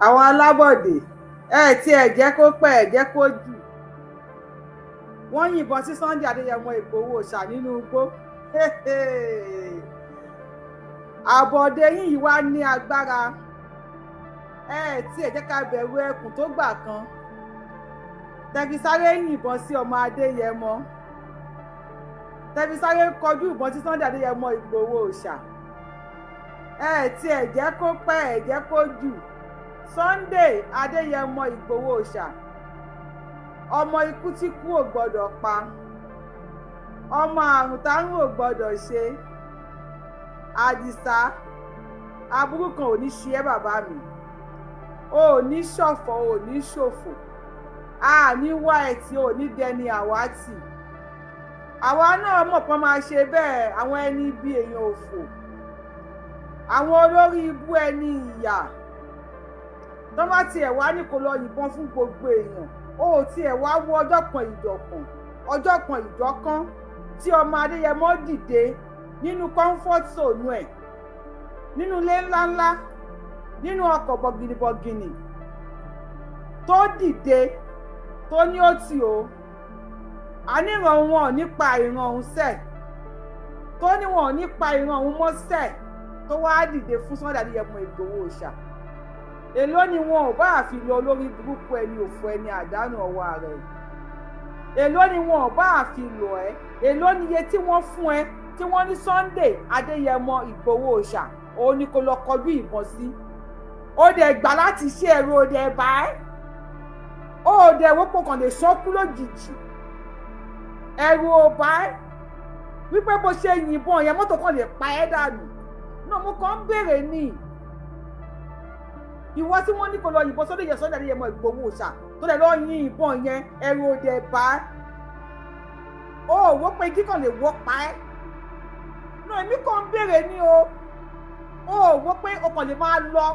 àwọn alábọ̀dé tí ẹ jẹ́ kó pẹ́ ẹ jẹ́ kó jù wọ́n yìnbọn sí Sunday Adéyẹmọ Ìgbòho ṣà nínú igbó àbọ̀dé yìí wá ní agbára tí ẹ jẹ́ ká bẹ̀rù ẹkùn tó gbà kan tẹ̀fisáré yìnbọn sí ọmọ Adéyẹmọ tẹ̀fisáré kọjú ìbọn sí Sunday Adéyẹmọ Ìgbòho ṣà tí ẹ jẹ́ kó pẹ́ ẹ jẹ́ kó jù Sunday Adéyẹmọ Ìgbòho ṣà ọmọ ikú tí kú ò gbọ́dọ̀ pa ọmọ àrùn tárùn ò gbọ́dọ̀ ṣe Àdìsá aburú kan ò ní ṣe ẹ́ bàbá mi ò ní ṣọ̀fọ̀ ò ní ṣòfò ní wá ẹtì ò ní dẹni àwátì àwa náà mọ̀ pé máa ṣe bẹ́ẹ̀ àwọn ẹni ibi èèyàn òfò àwọn olórí ibú ẹni ìyà tó bá tiẹ̀ wá ní kó lọ yìnbọn fún gbogbo èèyàn ó tiẹ̀ wá wo ọjọ́ kan ìjọ̀kan ọjọ́ kan ìjọ̀kan tí ọmọ Adéyẹmọ dìde nínú comfort zone ẹ̀ nínú ilé ńláńlá nínú ọkọ̀ bọ̀gìnìbọ̀gìnì tó dìde tó ní ó tì ó àníran wọn nípa ìran òun sẹ̀ tó ní wọn nípa ìran òun mọ́ sẹ̀ tó wá dìde fún Sunday Adéyẹmọ Ìgbòho ṣà èló ni wọn ò bá àfi lọ lórí burúkú ẹni òfò ẹni àdánù ọwọ́ rẹ̀ èló ni wọn ò bá àfi lọ ẹ́ èló ni iye tí wọ́n fún ẹ tí wọ́n ní Sunday Adéyẹmọ Ìgbòho ṣà òun ni kò lọ kọjú ìbọn sí ó dẹ̀ gbà láti ṣe ẹ̀rọ ó dẹ̀ bá ẹ́ ó dẹ̀ wọ́pọ̀ kàn lè sọ́kú lójijì ẹ̀rù ò bá ẹ́ wípé bó ṣe yìnbọn yẹn mọ́tò kan lè pa ẹ́ dànù náà mo kàn ń béèrè ní ìwọ tí wọ́n ní kó lọ yìnbọn sódò yẹ Sunday Adéyẹmọ Ìgbòho ṣà tó lè lọ yin ìbọn yẹn ẹ̀rù ò dẹ̀ bá ẹ́ ó wọ́n pé kíkàn lè wọ́ pa ẹ́ náà èmi kàn ń béèrè ní ó wọ́n pé ọkàn lè máa lọ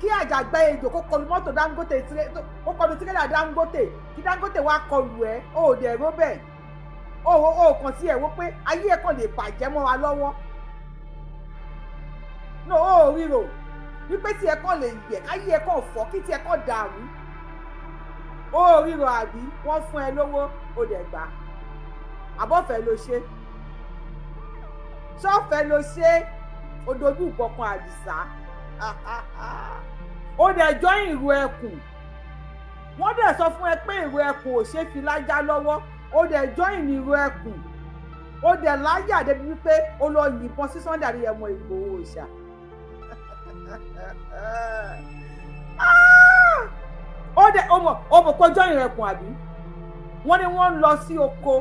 kí àjàgbá ejò kó kọlu mọ́tò Dangote ó kọlu tírélà Dangote kí Dangote wá kọlu ẹ̀ ó dẹ̀ ró bẹ́ẹ̀ ó kàn sí ẹ̀ wọ́n pé ayé ẹ̀ kàn lè bàjẹ́ mọ́ wa lọ́wọ́ náà ó ríro wípé tí ẹ kàn lè yẹ káyé ẹ kàn fọ́ kí tí ẹ kàn dàrú ó ríro àbí wọ́n fún ẹ lówó ó dẹ̀ gbà àbọ̀fẹ́ ló ṣe ṣọ́ọ̀fẹ́ ló ṣe ó dojú ìbọ̀kan Àdìsá ó dẹ̀ jọ ìrù ẹkùn wọ́n dẹ̀ sọ fún ẹ pé ìrù ẹkùn ò ṣe fi lájá lọ́wọ́ ó dẹ̀ jọ ìrù ẹkùn ó dẹ̀ láyà débi wípé ó lọ yìnbọn sí Sunday Adéyẹmọ Ìgbòho ṣà ó dẹ̀ ọmọ kó jọ ìrù ẹkùn àbí wọ́n ní wọ́n ń lọ sí oko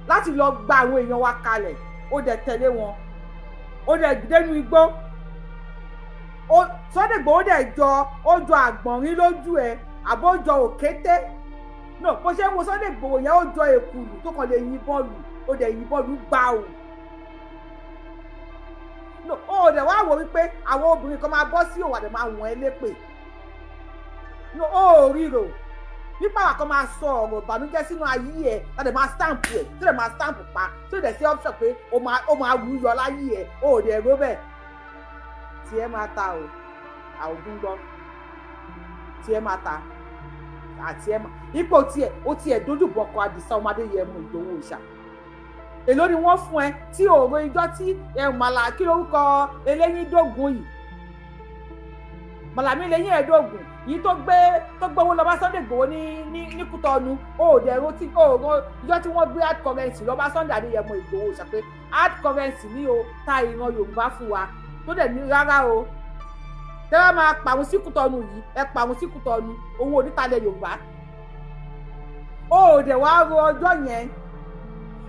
láti lọ gba àwọn èèyàn wa kalẹ̀ ó dẹ̀ tẹ̀lé wọn ó dẹ̀ dénú igbó Sunday Igboho dẹ̀ ó jọ àgbọ̀nrín lójú ẹ̀ àbójọ òkété no bó ṣe ń wo Sunday Igboho yẹn ó jọ èkùlù tó kàn lè yìnbọn lù ó dẹ̀ yìnbọn lù gbà ò no ó dẹ̀ wá wò wípé àwọn obìnrin kan máa bọ́ sí òwà dẹ̀ máa wọ̀n ẹ́ lépè no ó ríro nípa àwọn kan máa sọ ọ̀rọ̀ ìbànújẹ́ sínú ayé ẹ̀ láti máa stamp ẹ̀ tó dẹ̀ máa stamp pa tó dẹ̀ sí option pé ó máa wù ú yọ láyé ẹ̀ ó dẹ̀ ró bẹ́ẹ̀ tí ẹ máa ta o àwògùn gbọ́ tí ẹ máa ta àti ẹ máa ipò tiẹ̀ ó tiẹ̀ dojú bọ̀kọ Àdìsá ọmọ Adéyẹmọ Ìgbòho ṣà èló ni wọ́n fún ẹ tí òòrò ijọ́ tí màlà kí lórúkọ eléyín dógún yìí màlàmí eléyín ẹ̀ẹ́dógún yìí tó gbé owó lọ bá Sunday Igboho ní Kútọ́nù òòdẹ̀ ẹ̀rọ tí òòrò ijọ́ tí wọ́n gbé hard currency lọ bá Sunday Adéyẹmọ Ìgbòho ṣà pé hard currency ní o ta ìran Yorùbá fún wa tó dẹ̀ ní rárá o tẹ́ wá máa pàwọn sí Kútọ́nù yìí ẹ pàwọn sí Kútọ́nù owó onítalẹ̀ Yorùbá ó dẹ̀ wá ro ọjọ́ yẹn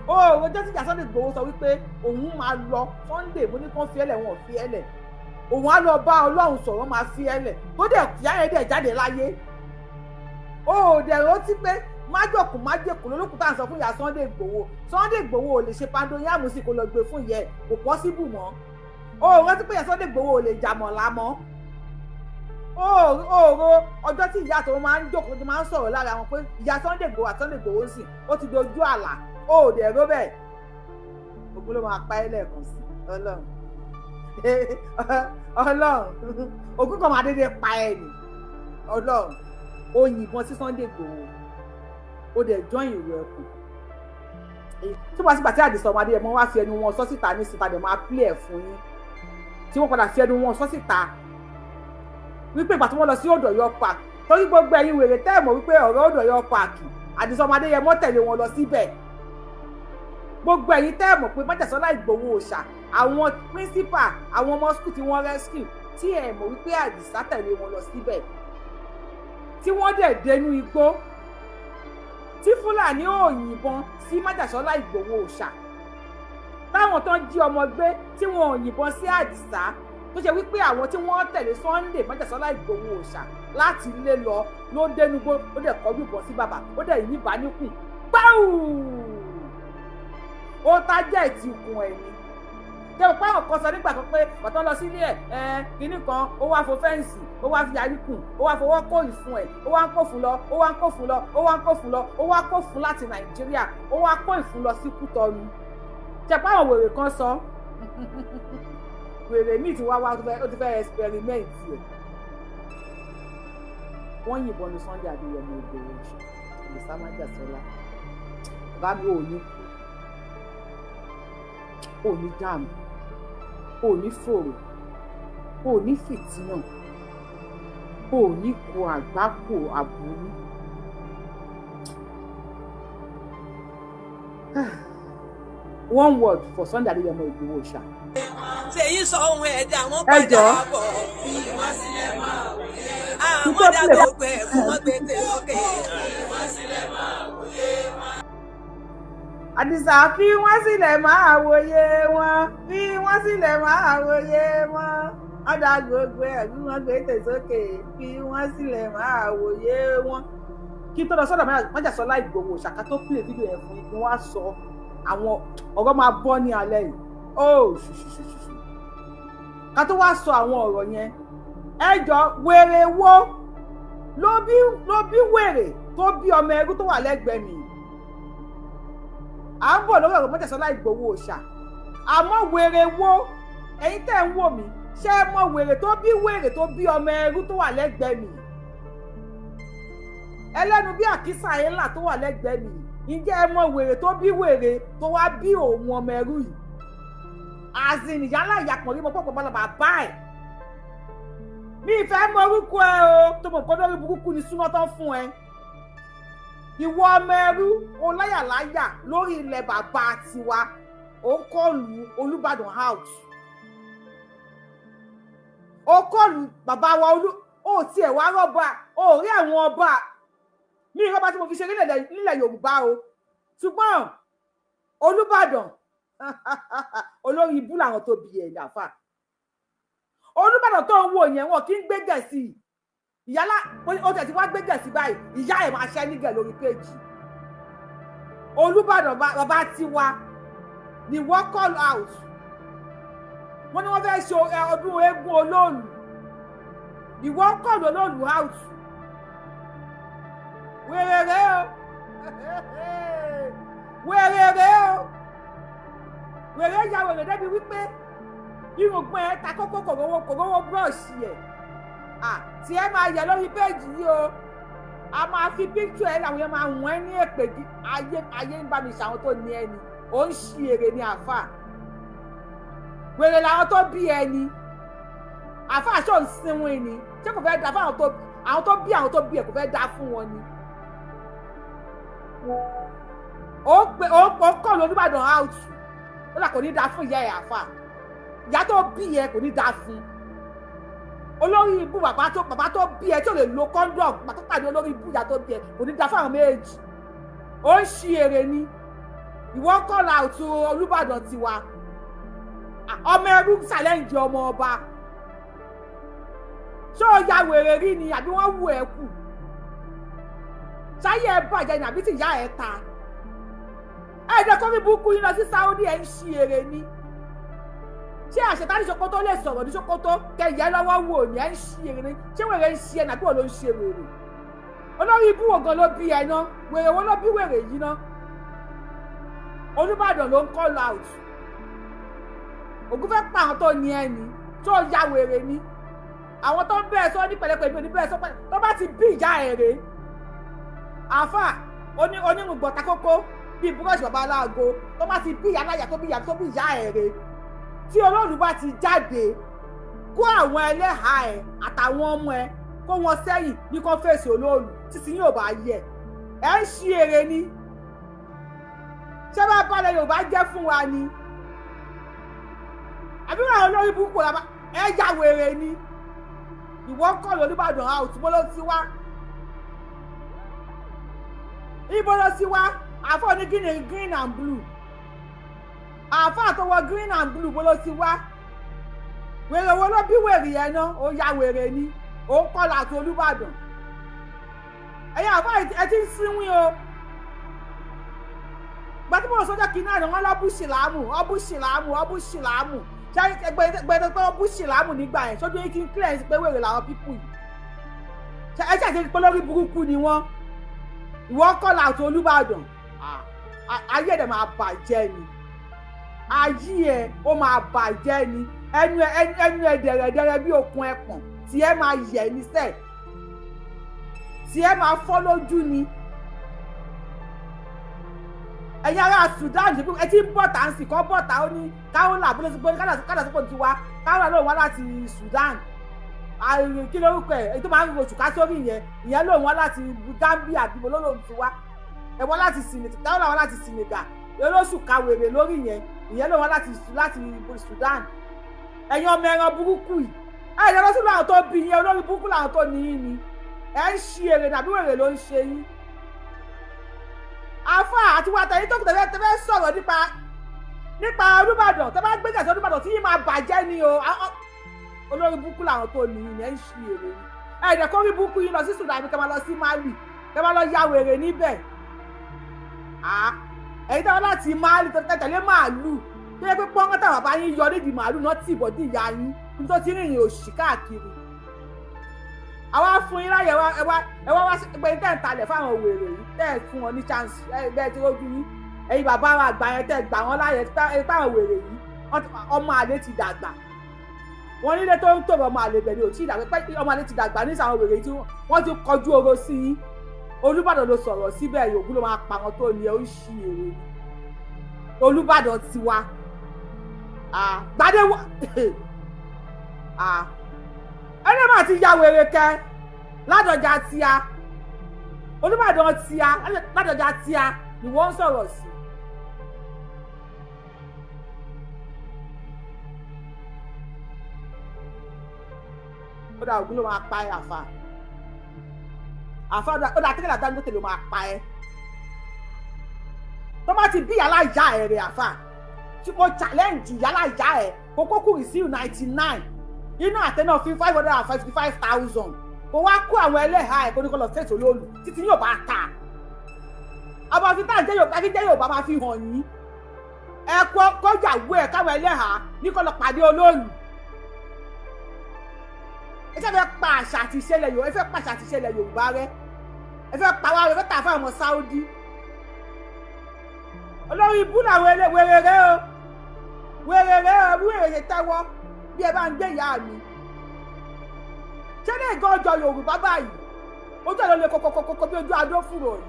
ó rojọ́ tí ìjà Sunday Igboho sọ wípé òun máa lọ Sunday mo ní kán fi ẹlẹ̀ wọn ò fi ẹlẹ̀ òun á lọ bá Ọlọ́run sọ̀rọ̀ máa fi ẹlẹ̀ tó dẹ̀ kíá yẹn dẹ̀ jáde láyé ó dẹ̀ rántí pé májèkù lólókùn tá à ń sọ fún ìyá Sunday Igboho ò lè ṣe pandoyàmù sí kó lọ gbé fún ìyá ẹ̀ kò pọ́síbù mọ́ ó rántí pé ìyá Sunday Igboho ò lè jàmọ̀ lámọ́ òòrò ọjọ́ tí ìyá tó máa ń jókòó tó máa ń sọ̀rọ̀ lára wọn pé ìyá Sunday Igboho àti Sunday Igboho sì ó ti dojú àlà ó dẹ̀ ró bẹ́ẹ̀ ògbó ló máa pa ẹ́ lẹ́ẹ̀kan sí Ọlọ́run Ọlọ́run Ògún kan máa dédé pa ẹ nì Ọlọ́run ó yìnbọn sí Sunday Igboho ó dẹ̀ join ìrò ẹ̀kùn tí wọ́n sì gbà tí Àdìsá ọmọ Adéyẹmọ wá fi ẹnu wọn sọ síta ní síta dẹ̀ máa play ẹ̀ fún yín tí wọ́n padà fi ẹnu wọn sọ síta wípé ìgbà tí wọ́n lọ sí Odòyọ park torí gbogbo ẹ̀yin wèrè tẹ́ẹ̀mọ̀ wípé ọ̀rọ̀ Odòyọ park Àdìsá ọmọ Adéyẹmọ tẹ̀lé wọn lọ síbẹ̀ gbogbo ẹ̀yin tẹ́ẹ̀mọ̀ pé Májàsọ́lá Ìgbòho òòṣà àwọn principal àwọn ọmọ school tí wọ́n rescue tí ẹ̀ mọ̀ wípé Àdìsá tẹ̀lé wọn lọ síbẹ̀ tí wọ́n dẹ̀ dénú igbó tí Fúlàní ò yìnbọn sí Májàsọ́lá Ìgbòho òòṣà táwọn tán jí ọmọ gbé tí wọn ò yìnbọn sí Àdìsá tó ṣe wípé àwọn tí wọ́n tẹ̀lé Sunday Májàsọ́lá Ìgbòho òòṣà láti ilé ló dénúgbó ó dẹ̀ kọjú ìbọn sí bàbá ó dẹ̀ yìí bá níkùn gbáù ó tájẹ́ ìtìkùn ẹ̀ ni tẹ́wọ̀ pé àwọn kan sọ nígbà kan pé bàtọ́ lọ sílé ẹ̀ kínní kan ó wá fo fẹ́ǹsì ó wá fi yarí kùn ó wá fọwọ́ kó ìfun ẹ̀ ó wá ń kó fún lọ ó wá ń kó fún lọ ó wá ń kó fún lọ ó wá kó fún láti Nàìjíríà ó wá kó ìfun lọ sí Kútọ́nù tẹ́pẹ́ àwọn wèrè kan sọ wèrè míì ti wá ó ti fẹ́ experiment ẹ̀ wọ́n yìnbọn ní Sunday Adéyẹmọ Ìgbòho Àdìsá Májàsọ́lá bá mi ò ní kú ò ní dààmú ò ní fòrò ò ní fìtínà ò ní kó àgbákò àbúrú one word for Sunday Adéyẹmọ Ìgbòho òòṣà. ṣèyí sọ ohun ẹ̀dá wọn padà bọ̀ bí wọ́n sílẹ̀ máa wòye àwọn dàgbò ẹ̀ fún wọn gbèdé òkè. Àdìsá fi wọ́n sílẹ̀ máa wòye wọn fi wọ́n sílẹ̀ máa wòye wọn ọ̀dà gbogbo ẹ̀ bí wọ́n gbèdé sókè fi wọ́n sílẹ̀ máa wòye wọn. kí tó lọ sọ́dọ̀ Májàsọ́lá Ìgbòho ṣàkà tó pìlẹ̀ fídíò yẹn fún yín kí wọ́n á sọ àwọn ọ̀rọ̀ máa bọ́ ní alẹ́ yìí ó ṣùṣùṣùṣù ká tó wá sọ àwọn ọ̀rọ̀ yẹn ẹjọ́ wèrè wo ló bí wèrè tó bí ọmọ ẹrú tó wà lẹ́gbẹ̀ẹ́ mi à ń bọ̀ lórí ọ̀rọ̀ Májàsọ́lá Ìgbòho òòṣà àmọ́ wèrè wo ẹ̀yin tẹ́ ń wò mí ṣé ẹ mọ̀ wèrè tó bí ọmọ ẹrú tó wà lẹ́gbẹ̀ẹ́ mi ẹlẹ́nu bí àkísà ẹ̀ńlá tó wà lẹ́gbẹ̀ẹ́ mi ǹjẹ́ ẹ mọ̀ wèrè tó bí wèrè tó wá bí òun ọmọ ẹrú yìí àzìn ìyálà ìyàpọ̀ rí mo pọ̀ pọ̀ bàbá ẹ̀ mi ìfẹ́ mọ orúkọ ẹ o tó mọ̀ pé lórí burúkú ni súná tán fún ẹ ìwọ ọmọ ẹrú oláyàláyà lórí ilẹ̀ bàbá tiwa ó kọlù Olúbàdàn house ó kọlù bàbá wa ó tiẹ̀ wá rọ́bà ó rí àwọn ọba mi ìrọ́bà tí mo fi ṣe nílẹ̀ Yorùbá o ṣùgbọ́n Olúbàdàn olórí ibú làwọn tó bí ẹ̀ dàfà Olúbàdàn tó ń wò yẹn wọn kì í gbé Gẹ̀ẹ́sì ìyálà ó tẹ̀ tí wá gbé Gẹ̀ẹ́sì báyìí ìyá ẹ̀ máa ṣẹ́ nígẹ̀ lórí péjì Olúbàdàn bàbá tiwa ni wọ́n call out wọ́n ní wọ́n fẹ́ ṣe ọdún eégún Olóòlù ìwọ call Olóòlù out wèrèrè o wèrèrè o wèrè ya wèrè débi wípé irùngbọ̀n ẹ̀ ta kókó kòrówó búrọ̀ṣì ẹ̀ tí ẹ máa yẹ lórí péjì yìí o a máa fi píktù ẹ làwọn yẹn máa wọ́n ẹ ní èpè ayé ń bá mi ṣàwọn tó ní ẹni ó ń ṣí èrè ní àfà wèrè làwọn tó bí ẹni àfà ṣó ń sinwin ni ṣé kò fẹ́ dá fún àwọn tó bí ẹ kò fẹ́ dá fún wọn ni ó kọ́ l'Olúbàdàn out ó là kò ní dá fún ìyá ẹ̀ àfà ìyá tó bí ẹ kò ní dá fún olórí ibú bàbá tó bí ẹ tí ò lè lo condom bàbá tó pàdé olórí ibú ìyá tó bí ẹ kò ní dá fún àwọn méjì ó ń ṣí èrè ni ìwọ call out Olúbàdàn tiwa ọmọ ẹrú challenge ọmọ ọba ṣé ó ya wèrè rí ni àbí wọ́n wù ẹ́ kù ṣáyé ẹ bàjẹ́ ni àbí tí ìyá ẹ ta ẹ̀ẹ́dẹ̀ kọ́ mi búkú yín lọ sí Saudi ẹ̀ ń ṣí èrè ni ṣé àṣetá ní Sokoto lè sọ̀rọ̀ ní Sokoto kẹyẹ lọ́wọ́ wò ní ẹ̀ ń ṣí èrè ni ṣé wèrè ń ṣí ẹ nàbí ò ló ń ṣe wèrè olórí ibú wo gan ló bí ẹ ná wèrè wo ló bí wèrè yìí ná Olúbàdàn ló ń call out Ògún fẹ́ pa àwọn tó ní ẹni tó ya wèrè ni àwọn tó ń bẹ̀rẹ̀ sọ ní pẹ̀lẹ́pẹ̀lẹ́ mi ní bẹ̀rẹ̀ sọ pé tó bá ti bí ìjà èrè àáfà onírùngbọ̀n takókó bíi búrọ́ọ̀ṣì bàbá aláàgó tó bá ti bí ìyá aláyà tó bí ìyá èrè tí olóòlù bá ti jáde kó àwọn ẹlẹ́hàá ẹ̀ àtàwọn ọmọ ẹ̀ kó wọn sẹ́yìn ní kó fèsì olóòlù títí yóò bá yẹ ẹ̀ ń ṣí èrè ni ṣé bá balẹ̀ Yorùbá jẹ́ fún wa ni àbí wọn olórí burúkú làbá ẹ ya wèrè ni ìwọ kọ́ lórí Ìbàdàn house bó ló ti wá ibo ló ti wá àfọ ní green and blue àfọ àtọwọ green and blue bó ló ti wá wèrè wo ló bí wèrè yẹn náà ó ya wèrè ni ó ń kọ́ láti Olúbàdàn ẹ̀yin àfọ ẹ ti ń sínwín o gbàtúmọ̀ sọ́jà kìnnà ni wọ́n lọ́ bú ṣìlámù ṣe gbẹdẹ pé ó bú ṣìlámù nígbà yẹn sójú yìí kí n clear pé wèrè làwọn pípù yìí ẹ ṣàṣe pé lórí burúkú ni wọ́n ìwọ kọ́ láti Olúbàdàn ayé ẹ̀ máa bàjẹ́ ni ayé ẹ̀ ó máa bàjẹ́ ni ẹnu ẹ̀ dẹ̀rẹ̀dẹ̀rẹ̀ bí okùn ẹpọ̀n tí ẹ máa yẹ̀ níṣẹ́ tí ẹ máa fọ́ lójú ni ẹ̀yin ará Sudan ẹ ti ń bọ̀tà ń sìn kọ́ bọ̀tà ó ní káwọ́là bó ló ti gbé kádà sípò ti wá káwọ́là lóun wá láti Sudan kí lórúkọ ẹ̀ èyí tó máa ń ro òṣùká sórí ìyẹn lóun wá láti Gambia àbí bolo lóun ti wá ẹ wọ́n láti Senegal káwọ́là wá láti Senegal olóṣù kàwèrè lórí ìyẹn lóun wá láti Sudan ẹ̀yin ọmọ ẹran burúkú yìí ẹ̀ yẹ lọ́sùn láwọn tó bí yín olórí burúkú làwọn tó ní yín ni ẹ̀ ń ṣí èrè nàbí wèrè ló ń ṣe yín àfà àti wàtà yìí tó kù tẹ́fẹ́ sọ̀rọ̀ nípa Olúbàdàn tẹ́ bá gbéjà sí Olúbàdàn tí yìí máa bàjẹ́ ni o olórí burúkú làwọn tó ní yìí ẹ̀ ń ṣí èrè ni ẹ̀ẹ́dẹ̀ kó rí burúkú yìí lọ sí Sudan kẹ́ máa lọ sí Mali kẹ́ máa lọ ya wèrè níbẹ̀ ẹ̀yin tẹ́wọ́ láti Mali tẹ̀lé màálù tó yẹ pé pọ́ńkọ́ tàwọn bàbá yín yọ nídìí màálù náà tì bọ́dí ìyá yín níbi tó ti rìnrìn òṣì káàkiri àwa fún yín láyè ẹ wá pé tẹ́ ń talẹ̀ fáwọn wèrè yìí tẹ́ ẹ̀ fún wọn ní chance bẹ́ẹ̀ tí ó dún yín ẹ̀yin bàbá wa àgbà yẹn tẹ́ gbà wọ́n láyè fáwọn wèrè yìí ọmọ àlè ti dàgbà wọ́n nílé tó ń tòrò ọmọ àlè bẹ̀rẹ̀ ò tí ì dàgbà pé ọmọ àlè ti dàgbà ní sàwọn wèrè tí wọ́n ti kọjú oró sí yín Olúbàdàn ló sọ̀rọ̀ síbẹ̀ yòókù ló máa pa wọn tó ní ẹ ó ṣí èrè ni Olúbàdàn ti wá gbadé wá ẹni máa ti ya wèrè kẹ ládọjà tíá Olúbàdàn tíá ládọjà tíá ni wọ́n ń sọ̀rọ̀ sí. ó dà ògùn ló máa pa ẹ́ àfa ó dà tẹ́lẹ̀ Dangote ló máa pa ẹ́ tó bá ti bí yàrá ìyá ẹ̀ rẹ̀ àfa tí mo challenge yàrá ìyá ẹ̀ kókó kùrì sí 99 inú àtẹná fi 555,000 kò wá kó àwọn ẹlẹ́hàá ẹ̀ kó ní kó lọ fẹ́ẹ̀tì olóòlù títí yóò bá ta ọmọ fíta jẹ́ Yorùbá máa fi hàn yín ẹ kọjàwó ẹ̀ káwọn ẹlẹ́hàá ní kó lọ pàdé olóòlù ẹ fẹ́ pa àṣà àti ìṣẹ̀lẹ̀ Yorùbá ẹ fẹ́ pa àṣà àti ìṣẹ̀lẹ̀ Yorùbá rẹ ẹ fẹ́ pa wá rẹ fẹ́ tà fún àwọn Saudi olórí ibú làwọn wèrè rẹ o bí wèrè ṣe tẹ́wọ́ bí ẹ bá ń gbé ìyá mi ṣé lè gan ọjọ́ Yorùbá báyìí ojú ẹ̀ ló lè kókókókó bí ojú adó fúrò yìí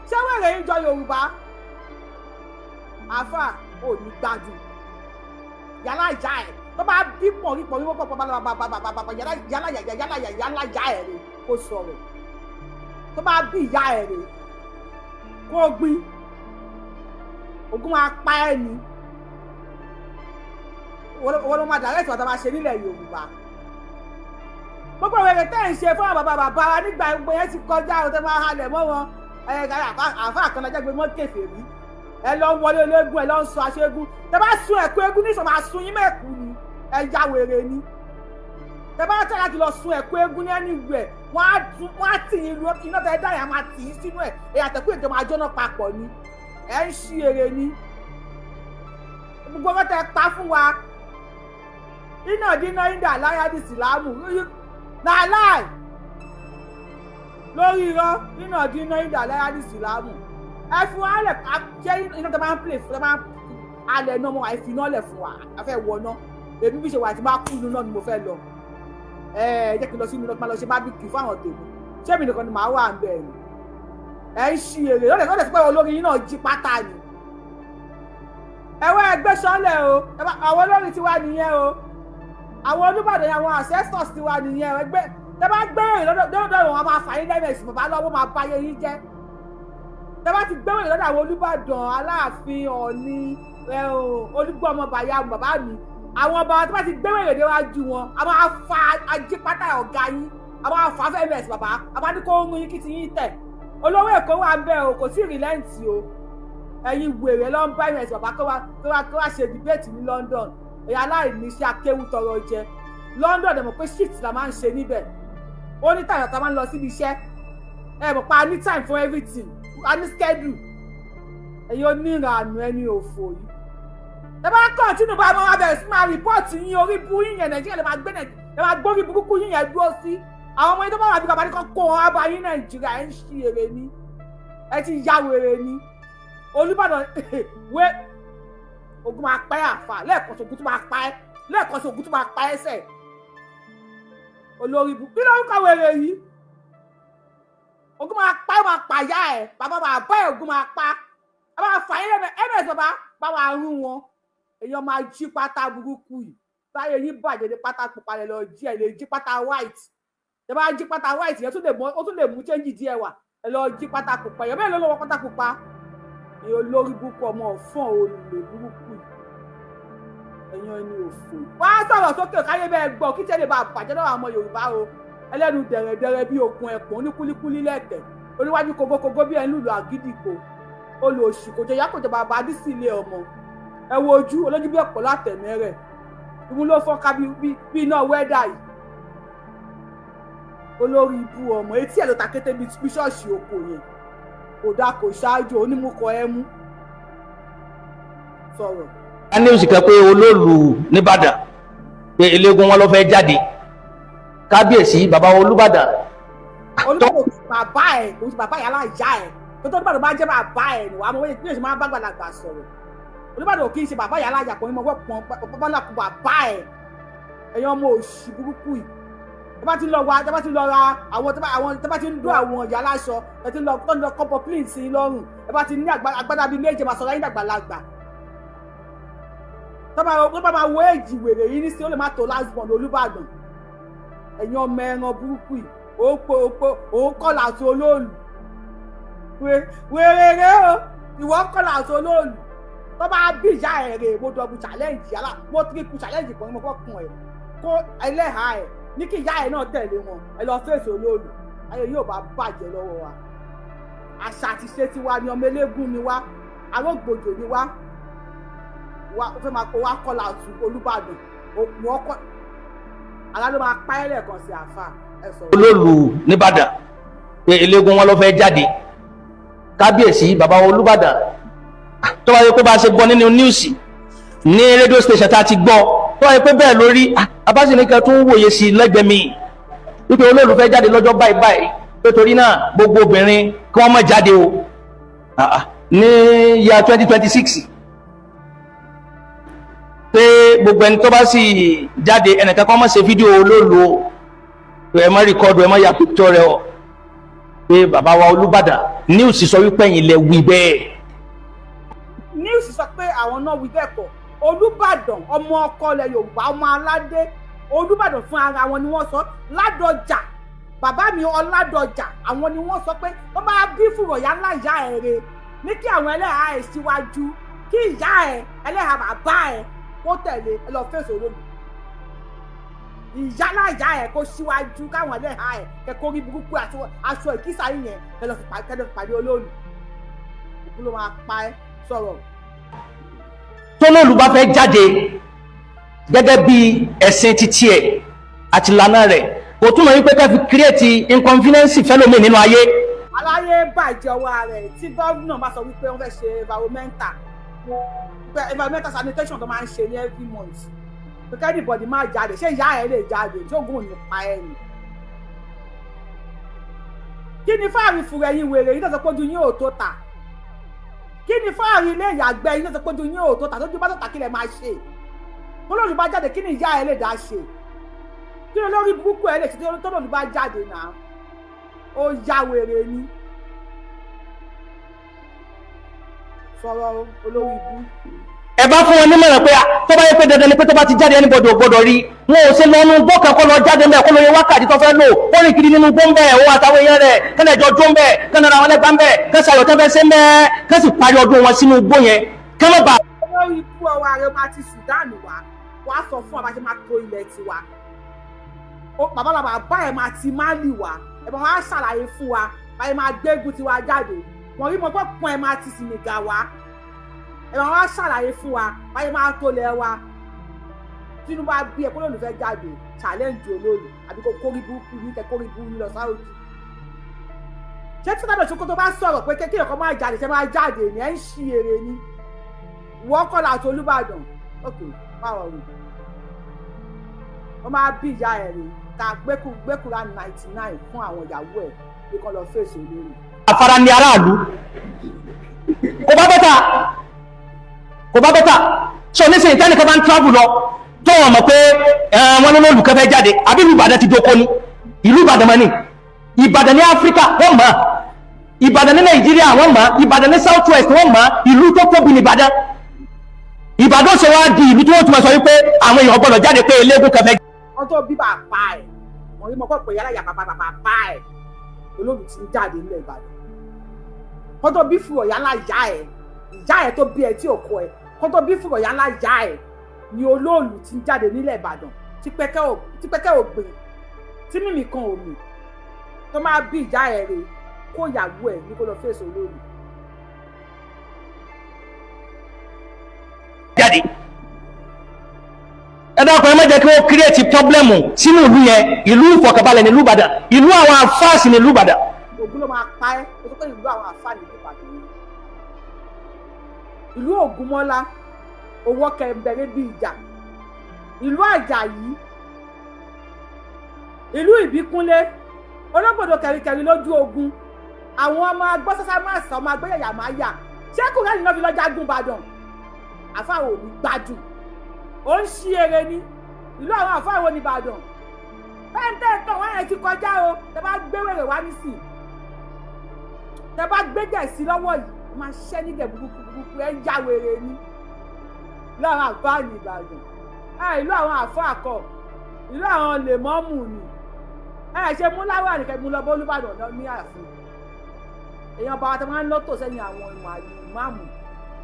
ṣé wèrè yìí jọ Yorùbá àáfà ò ní gbádùn yálà ìjà ẹ̀ tó bá bí pọ̀nrí wọ́n pọ̀ bàbà yálà ìyá ẹ̀ rè kó sọ̀rọ̀ tó bá bí ìyá ẹ̀ rè kó gbin ogun máa pa ẹ́ ni wọ́n ló máa dàrẹ́tì ọ̀tá máa ṣe nílẹ̀ Yorùbá gbogbo wèrè tẹ́ ń ṣe fún àwọn bàbá wa nígbà gbogbo yẹn ti kọjá ọ̀tá máa halẹ̀ mọ́ wọn àfa àkànlájà gbé wọn kèfè rí ẹ lọ wọlé ológun ẹ lọ ń sọ aṣẹ́gun tẹ bá sun ẹ̀kú egun ní ìsọ̀mọ̀ àsun yín mẹ́kù ni ẹ ya wèrè ni tẹ bá tẹ̀ láti lọ sun ẹ̀kú egun ní ẹni ìwẹ̀ wọ́n á tì yín lu iná tẹ dá yà máa tì yín sínú ẹ̀ ẹ̀yà tẹ̀kú ètò máa jóná papọ̀ ni ẹ ń ṣí èrè ni gbogbo ọmọ tẹ pa fún wa iná dínà ìdá láyà di sìlámù náà láì lórí irọ́ iná dínà ìdá láyà di sìlámù ẹ fún wa lẹ ṣé iná tẹ máa ń play fún alẹ́ náà mo wà fi iná lẹ̀ fún wa a fẹ́ wọná èmi bí ṣe wà tí máa kú inú náà ni mo fẹ́ lọ jẹ́ kí n lọ sí inú náà máa lọ ṣe bábíkì fún àwọn tèmi ṣé èmi nìkan ni màá wà ń bẹ̀ ni ẹ̀ ń ṣí èrè lọ́dẹ̀ sí pé olórin yín náà jí pátá ni ẹ̀wọ́ ẹgbẹ́ sọ́lẹ̀ o àwọn olórin tiwa nìyẹn o àwọn Olúbàdàn àwọn ancestors tiwa nìyẹn o ẹgbẹ́ tẹ bá gbẹ́rìn lọ́dọ̀ wọn máa fà yín lẹ́mẹ̀sì bàbá lọ́wọ́ máa bá yín jẹ́ tẹ bá ti gbẹ́rìn lọ́dọ̀ àwọn Olúbàdàn Aláàfin Ọ̀ọ̀ni Olúgbọ́mọ bàyá bàbá mi àwọn ọba tẹ bá ti gbẹ́rìn lọ́dọ̀ wájú wọn a máa fa ajípátá ọ̀gá yín a máa fa fẹ́mẹ̀sì bàbá a máa ní kó mú yín kí ti yín tẹ̀ olówó Èkó wà ń bẹ̀ o kò sí rìlẹ́ǹtì o ẹ̀yin wèrè ló ń bá ẹ̀mẹ̀sì bàbá kó wá ṣe dìbẹ́ẹ̀tì ní London ẹ̀yà aláìní iṣẹ́ akéwù tọrọ jẹ London dẹ̀ mọ̀ pé shit la máa ń ṣe níbẹ̀ ó ní tàyọ̀ tá a máa ń lọ síbi iṣẹ́ ẹ mọ̀ pa a ní time for everything a ní schedule ẹ̀yin oníranù ẹni òfò yìí ẹ bá continue bá máa bẹ̀rẹ̀ sí máa rìpọ́ọ̀tì yín orí burú yín yẹn Nàìjíríà lè máa gbórí burúkú yín yẹn dúró sí àwọn ọmọ yín tó bá wà bí bàbá ní kọ́ kó wọn bá yín Nàìjíríà ẹ ń ṣí èrè ni ẹ ti ya wèrè ni Olúbàdàn wé ogun máa pẹ́ àfà lẹ́ẹ̀kan sí ogun tó máa pa ẹ́ lẹ́ẹ̀kan sí ogun tó máa pa ẹ́ sẹ̀ olórí bu kí lórúkọ wèrè yìí ogun máa pa ẹ́ máa pàyà ẹ̀ bàbá máa bá ẹ̀ ogun máa pa ẹ máa fà yín ms bàbá máa rún wọn èèyàn máa jí pátá burúkú yìí táyé yín bàjẹ́ ní pátá pupa lẹ lọ jí ẹ lè jí pátá white ẹ bá jí pátá white yẹn ó tún lè mú change díẹ̀ wà ẹ lọ jí pátá pupa yẹn bẹ́ẹ̀ ló lọ́wọ́ pátá pupa èèyàn olórí burúkú ọmọ ọ̀fọ́n olè burúkú yìí ẹ̀yin ẹni òfò wá sọ̀rọ̀ sókè káyé bẹ́ẹ̀ gbọ́ kí tẹ́lẹ̀ bá bàjẹ́ lọ́wọ́ àwọn Yorùbá o ẹlẹ́nu dẹ̀rẹ̀dẹ̀rẹ̀ bí okun ẹ̀pọ̀n oníkúlíkúlí lẹ́tẹ̀ oníwájú kogókogó bí ẹni lùlù àgídìgbò olóòṣì kò jẹ ìyá kò jẹ bàbá adísì ilé ọmọ ẹ wo ojú olójú bí ọ̀pọ̀ látẹ̀mẹ́rẹ̀ ìmú ló fọ́nká bí iná wẹ́dà yìí olórí ibú ọmọ etí ẹ̀ ló ta kété bí ṣọ́ọ̀ṣì oko yẹn kò dáa kò ṣáájú onímúkọ ẹ mú sọ̀rọ̀. a ní òsì kan pé olóòlù nìbàdàn pé eléégún wọn ló fẹ́ jáde kábíyèsí bàbá Olúbàdàn. olùkọ́ bàbá ẹ̀ kò sí bàbá yàrá ìyá ẹ̀ tó Olúbàdàn bá jẹ́ bàbá ẹ̀ nìwà àmọ́ wọ́n yẹ kí máa bá gbàlagbà sọ̀rọ̀ Olúbàdàn kì í ṣe bàbá yàrá ìyá kan ní mo wọ́n pọ́n náà kú bàbá ẹ̀ ẹ̀yin ọmọ òṣì burúkú yìí tẹ́ bá ti lọ ra àwọn tẹ́ bá ti ń dún àwọn ìyá aláṣọ ẹ ti lọ kọ́pọ̀ plane sí lọ́rùn ẹ bá ti ní agbádá bíi méje máa sọ̀rọ̀ yín dàgbàlagbà tó bá máa wo èjì wèrè yìí ní sí ó lè má tó last born Olúbàdàn ẹ̀yin ọmọ ẹran burúkú yìí òun kọ́là àti olóòlù wèrè o ìwọ kọ́là àti olóòlù tó bá bí ìyá ẹ̀ rè mo dọ̀bù challenge yálà mo triple challenge kan ní mo fọ́kùn ẹ̀ kó ẹlẹ́hà ẹ̀ ní kí ìyá ẹ̀ náà tẹ̀lé wọn ẹ lọ fèsì olóòlù ayé yóò bá bàjẹ́ lọ́wọ́ wa àṣà àti ṣe tiwa ni ọmọ eléégún ni wá arógbòjò ni wá ó fẹ́ máa kó wá kọ́là àti Olúbàdàn òkú ọkọ̀ aláló máa pa ẹ́ lẹ́ẹ̀kan sí àfà ẹ sọ̀rọ̀. olóòlù nìbàdàn pé eléégún wọn ló fẹ́ jáde kábíyèsí bàbá Olúbàdàn tó wáyé pé bá a ṣe gbọ́ nínú níùsì ní rédíò station tá a ti gbọ́ tó wáyé pé bẹ́ẹ̀ lórí abáṣeníkẹ́ tún wòye sí lẹ́gbẹ̀ẹ́ mi wípé olóòlù fẹ́ jáde lọ́jọ́ báyìí báyìí pé torí náà gbogbo obìnrin kí wọ́n má jáde o ní ya 2026 pé gbogbo ẹni tó bá sì jáde ẹnìkan kan má ṣe fídíò olóòlù o ẹ má rìkọ́dù ẹ má ya píktọ̀ rẹ o pé bàbá wa Olúbàdàn níùsì sọ wípé ẹ̀yin lẹ wí bẹ́ẹ̀. níùsì sọ pé àwọn náà wí bẹ́ẹ̀ kọ́ Olúbàdàn ọmọ ọkọ ilẹ̀ Yorùbá ọmọ aládé Olúbàdàn fún ara wọn ni wọ́n sọ Ládọjà bàbá mi Ọládọjà àwọn ni wọ́n sọ pé wọ́n bá bí fùrọ̀yà ńlá ìyá ẹ̀ rè ní kí àwọn ẹlẹ́hà ẹ̀ síwájú kí ìyá ẹ̀ ẹlẹ́hà bàbá ẹ̀ kó tẹ̀lé ẹ lọ fèsì olóòlù ìyálà ìyá ẹ̀ kó síwájú káwọn ẹlẹ́hà ẹ̀ kẹ́kọ̀ọ́ rí burúkú aṣọ ìkísà yìnyẹn ẹ lọ fi pàdé olóòlù òkú ló máa pa ẹ́ sọ̀rọ̀. tólóòlù bá fẹ́ jáde gẹ́gẹ́ bí ẹ̀sìn títí ẹ̀ àti ìlànà rẹ̀ kò túmọ̀ wípé ká fi create inconvenience fẹ́lómi nínú ayé. aláyé bàjẹ́ ọwọ́ rẹ̀ tí gómìnà bá sọ wípé wọ́n fẹ́ ṣe environmental sanitation tó máa ń ṣe ní every month pé kẹ́nìbọ̀dì máa jáde ṣé ìyá ẹ̀ lè jáde tí ògùn ò ní pa ẹ̀ nì. kí ni fáàrí fúru ẹ̀yin wèrè yìí tó sọ pé ojú yín ò tó ta kí ni fáàrí ilé ìyàgbẹ́ ilé tó pójú yín òótọ́ tàbí ojú bá tó tàkìlẹ̀ máa ṣe tọ́lọ́lù bá jáde kí ni ìyá ẹ lè dá ṣe kí ni lórí burúkú ẹ lè ṣe tọ́lọ́lù bá jáde náà ó ya wèrè ni sọ̀rọ̀ olórí ibú. ẹ bá fún wọn nímọ̀ràn pé tó bá yẹ pé dandan ni pé tó bá ti jáde ẹni gbọdọ̀ gbọdọ̀ rí wọn ò ṣe lọ́nu gbọ́kàn kó lọ jáde ńbẹ̀ kó lọ yẹ wákàtí tó fẹ́ lò ó rìn kiri nínú gbó ńbẹ̀ òun àtàwọn èèyàn rẹ̀ kẹ́lẹ̀ jọ jó ńbẹ̀ kẹ́lẹ̀ ra wọn lẹ́gbàá ńbẹ̀ kẹ́sì ayọ̀ tẹ́fẹ́ sí ńbẹ̀ kẹ́sì parí ọdún wọn sínú gbó yẹn kẹ́lẹ̀ bá. olórí ikú ọwọ́ ààrẹ máa ti Sudan wá sọ fún àbájá máa tó ilẹ̀ tiwa bàbá ẹ̀ máa ti Mali wá ẹ̀ máa wá ṣàlàyé fún wa báyìí máa gbégun tiwa jáde wọ́n rí mọ́ pé pọ́n ẹ̀ máa ti Senegal wá ẹ̀ máa wá ṣàlàyé fún wa báyìí máa tó lẹ̀ wa Tinubu bá bí ẹ̀ kó lóòlù fẹ́ jáde challenge olóòlù àbí kó kórí burúkú ní kẹ́ kórí burúkú lọ sáwọ́dì ṣé tí tábìlì ṣokó tó bá sọ̀rọ̀ pé kékeré kan máa jáde ṣe máa jáde ní ẹ̀ ń ṣí èrè ni wọ́n kọ́ láti Olúbàdàn ok báwo rè wọ́n máa bí ìyá ẹ̀ rè ká gbẹ́kúra 99 fún àwọn ìyàwó ẹ̀ bí kan lọ fèsì olórí. àfara ni aráàlú kò bá bẹ́tà sọ nísìnyí tẹ́nìkan bá ń travel lọ tó wọn mọ̀ pé wọ́n ní olùkọ́ fẹ́ jáde àbí ìlú Ìbàdàn ti dóko ní ìlú Ìbàdàn mọ́ ní Ìbàdàn ní Áfíríkà wọ́n mọ̀ Ìbàdàn ní Nàìjíríà wọ́n mọ̀ Ìbàdàn ní South West wọ́n mọ̀ ìlú tó tóbi ní Ìbàdàn Ìbàdàn ṣe wá di ìlú tí wọ́n tún máa sọ wípé àwọn èèyàn gbọ́dọ̀ jáde pé eléégún kan fẹ́. wọ́n tó bí bàbá ẹ̀ wọ́n rí mọ́ pọ̀ pé yálà yà bàbá ẹ̀ olóòlù ti ń jáde nílẹ̀ Ìbàdàn wọ́n tó bí fúrọ̀ yálà ìyá ẹ̀ tó bí ẹ tí ò kọ ẹ̀ wọ́n tó bí fúrọ̀ yálà ìyá ẹ̀ ni olóòlù ti ń jáde nílẹ̀ Ìbàdàn tí pẹ́kẹ́ ò gbìn tí mímì kan ò mì tó máa bí ìyá ẹ̀ rè kó ìyàwó ẹ̀ ní kó lọ fèsì olóòlù. jáde ẹ dákun ẹ má jẹ́ kí wọ́n kírètì pọ́blẹ́mù sínú ìlú yẹn ìlú ìfọ̀kànbalẹ̀ nílùú Ìbàdàn ìlú àwọn àfáàsì nílùú Ìbàdàn. Ògún ló máa pa ẹ́ o tó pé ìlú àwọn àfáà nílùú Ìbàdàn ìlú Ògúnmọ́lá owó kẹ̀mbẹ̀rẹ̀ bí ìjà ìlú Àjàyí ìlú Ìbíkúnlé olóògbòdò kẹ̀ríkẹ̀rí lójú ogun àwọn ọmọ agbọ́sásá máa sọ ọmọ agbẹ́yàyà máa yà ṣé kùrẹ́ nìkan fi lọ́jà gún Ìbàdàn àfáà ò ní gbádùn ó ń ṣí eré ní ìlú àwọn àfáà wo ní Ìbàdàn tẹ́ǹtẹ́ǹtọ̀ wọ́n yẹn ti kọjá o tẹ bá gbé wèrè wá nísìn tẹ bá gbé gẹ̀ẹ́sì lọ́wọ́ yìí máa ṣẹ́ nígẹ̀ burúkú ẹ̀ ń já wèrè ní ìlú àwọn àfáà ní Ìbàdàn ìlú àwọn àfáà kọ ìlú àwọn lèmọ́mù ni ṣe mú láwà nìkan mú lọ bọ́ Olúbàdàn náà ní ààfin èèyàn bá wa tó máa ń lọ́tò sẹ́yìn àwọn ìmáàmù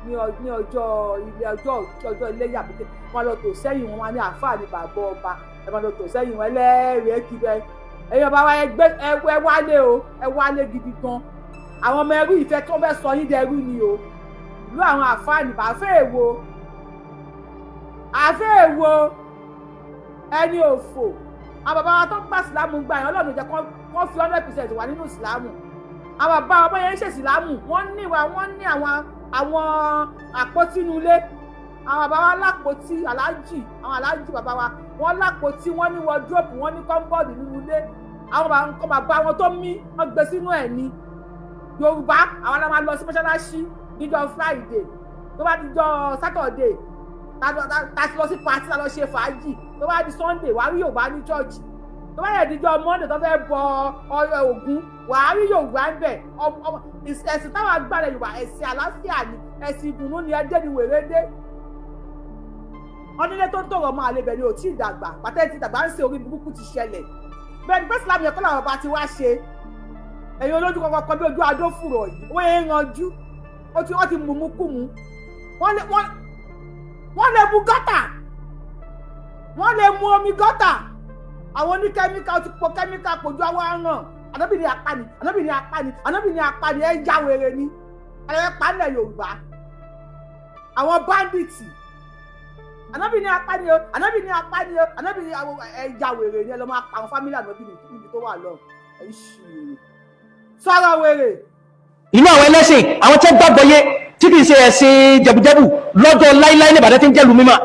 ní ọjọ́ iléyà pété wọn lọ tò sẹ́yìn wọn wá ní àfáà ní bàbá ọba ẹ máa lọ tò sẹ́yìn wọn ẹlẹ́rìí kiri èèyàn bá wa ẹ wálé o ẹ wálé gidi gan àwọn ọmọ ẹrú ìfẹ́ tó fẹ́ sọ yín dẹrú ni o ìlú àwọn àfáà ní bàfẹ́ èwo ẹni òfò àwọn bàbá wa tó gbà sílámù gbà yẹn Ọlọ́run jẹ́ kó fi 100% wà nínú sílámù àwọn bàbá ọmọ yẹn ń ṣe sílámù wọ́n ní àwọn àpótí inú ilé àwọn bàbá wa lápótí aláàjì àwọn aláàjì bàbá wa wọ́n lápótí wọ́n ní wọ́dúrópù wọ́n ní kọ́ńbọ́ọ̀dù nínú ilé àwọn bàbá wọn tó mí wọ́n gbé sínú ẹ̀ ní Yorùbá àwọn la máa lọ sí mọ́ṣáláṣí níjọ́ Friday tó bá dijọ́ Saturday ta ti lọ sí pàtí ta lọ ṣe fàájì tó bá di Sunday wàá rí Yorùbá ní church tó bá yẹ dijọ́ Monday tó fẹ́ bọ Ògún wàá rí Yorùbá ń bẹ̀ ẹ̀sìn táwọn agbára Yorùbá ẹ̀sìn àlàáfíà ni ẹ̀sìn ìdùnnú ni ẹdẹ ni wèrèdé ọdúnlé tó ń tọrọ ọmọ àlebẹ ni ò tí ì dàgbà pàtẹ́ ti dàgbà ń ṣe orí burúkú ti ṣẹlẹ̀ bẹ́ẹ̀ ni pẹ́sìlámù yẹn kọ́ làwọn bá ti wá ṣe ẹ̀yin olójú kọ̀ọ̀kan kan bí ojú adó fùrọ̀ yìí wọ́n yẹn ń ranjú wọ́n ti mùmú kù mú wọ́n lè mu gọ́tà wọ́n lè mu omi gọ́tà àwọn oníkẹ́míkà ti pọ̀ kẹ́míkà pòjú àwọn aràn ànábìnrin apani ẹ̀ ń já wèrè ni ẹ̀rẹ́ pàálẹ̀ Yorùbá àwọn báńdíìtì ànábìnrin apani ẹ̀ ń já wèrè ni ẹ lọ́ máa pa àwọn fámílì ànábìnrin níbi tó wà lọ ẹ̀ ń ṣì sọ̀rọ̀ wèrè. inú àwọn ẹlẹ́sìn àwọn tẹ́ gbàgbọ́ yé tí kìí ṣe ẹ̀sìn jẹ̀bùjẹ̀bù lọ́jọ́ láíláí ní Ìbàdàn tí ń jẹ́lu mímọ́.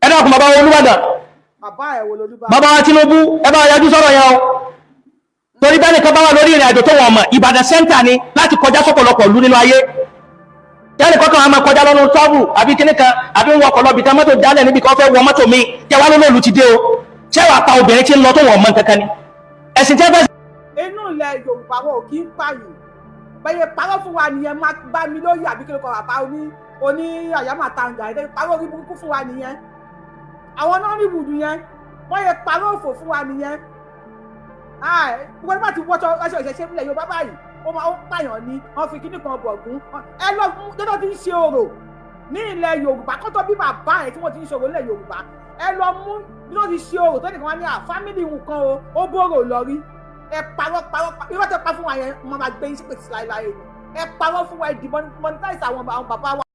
ẹ dákun bàbá Olúbàdàn bàbá wa Tinubu ẹ bá yájú sọ̀rọ̀ yẹn o torí bẹ́ẹ̀ nìkan bá wà lórí ìrìn àjò tó wọ̀n mọ̀ Ìbàdàn sẹ́ńtà ni láti kọjá sọ́pọ̀lọpọ̀ ìlú nínú ayé yẹ́nì kọ́kàn á máa kọjá lọ́nà tọ́bù àbí kíní kan àbí ń wọkọ̀ lọ́bì kan mọ́tò jálẹ̀ níbi kan fẹ́ wọ mọ́tò mi kẹwàá lólóòlù ti dé o ṣé wàá pa obìnrin tí ń lọ tó wọ̀n mọ́ kankan ni ẹ̀sìn tí ẹ fẹ́. inú ilẹ̀ Yorùbá wọn ò kí ń pààyàn bẹ́ẹ̀ parọ́ fún wa nìyẹn má bá mi lóye àbí kí ló kọ́ bàbá oní àyàmàtàǹgà ẹ̀ parọ́ orí burúkú fún wa nìyẹn àwọn náà ní ibùdó yẹn wọ́n yẹ parọ́ òfò fún wa nìyẹn wọ́n bá ti wọ́tọ̀ ẹṣọ ìṣẹ̀ṣẹ̀ nílẹ̀ Yorùbá báyìí ó máa ń pààyàn ni wọ́n fi kíní kan bọ̀gún ẹ lọ dọ́dọ̀ tí ń ṣe orò ní ilẹ̀ Yorùbá kọ́tọ́ bí bàbá ẹ̀ tí wọ́n ti ń ṣe orò nílẹ̀ Yorùbá ẹ lọ mú bí wọ́n ti ṣe orò tó nìkan wá ní fámìlì nǹkan o ó bóró lọ rí ẹ parọ́ irọ́ tẹ pa fún wa yẹn wọ́n máa gbé yín sí pèsè láéláé ẹ parọ́ fún wa ẹ dìbọn monetize àwọn bàbá wa.